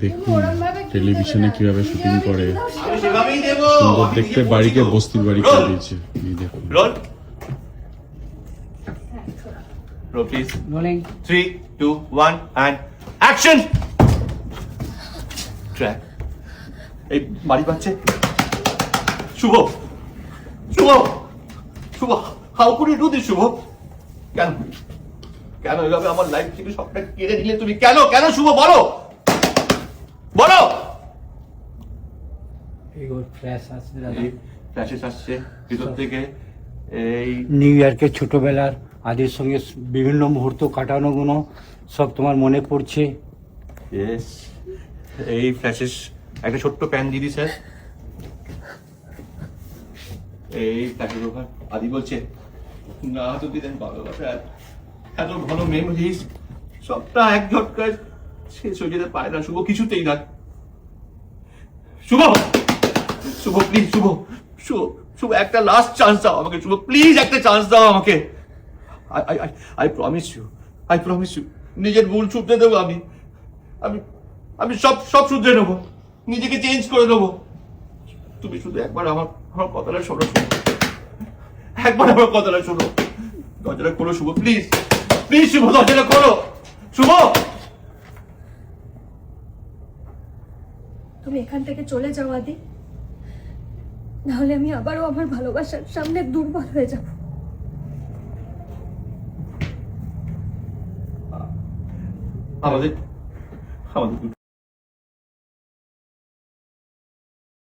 দেখুন টেলিভিশনে কিভাবে শুটিং করে, সুন্দর দেখতে বাড়িকে বস্তির বাড়ি করে দিয়েছে। এই দেখুন roll roll please rolling 3 2 1 and action track এই বাড়ি পাচ্ছে Shubho Shubho Shubho how could you do this Shubho কেন কেন এভাবে আমার লাইফ থেকে সবটা কেড়ে নিলে তুমি কেন কেন শুভ বলো বলো এই ওর ফ্ল্যাশ আসছে দাদা। এই ফ্ল্যাশেস আসছে ভিতর থেকে এই নিউ ইয়র্কের ছোটবেলার আদির সঙ্গে বিভিন্ন মুহূর্ত কাটানোগুলো সব তোমার মনে পড়ছে। ইয়েস এই ফ্ল্যাশেস একটা ছোট্ট প্যান দিদি স্যার এই ফ্ল্যাশের ওখানে আদি বলছে না তো দিলেন ভালো স্যার এত ঘন মেমোরিজ সবটা এক ঝটকায় শেষ হয়ে যেতে পারে না শুভ কিছুতেই না শুভ শুভ প্লিজ শুভ শুভ শুভ একটা লাস্ট চান্স দাও আমাকে শুভ প্লিজ একটা চান্স দাও আমাকে আই প্রমিস ইউ নিজের ভুল শুধরে দেবো আমি আমি আমি সব সব শুধরে নেবো নিজেকে চেঞ্জ করে নেবো তুমি শুধু একবার আমার আমার কথাটা শোনো শুভ একবার আমার কথাটা শোনো দরজাটা খোলো শুভ প্লিজ প্লিজ শুভ দরজাটা খোলো শুভ তুমি এখান থেকে চলে যাও আদি, নাহলে আমি আবারও আমার ভালোবাসার সামনে দুর্বল হয়ে যাব। আমাদের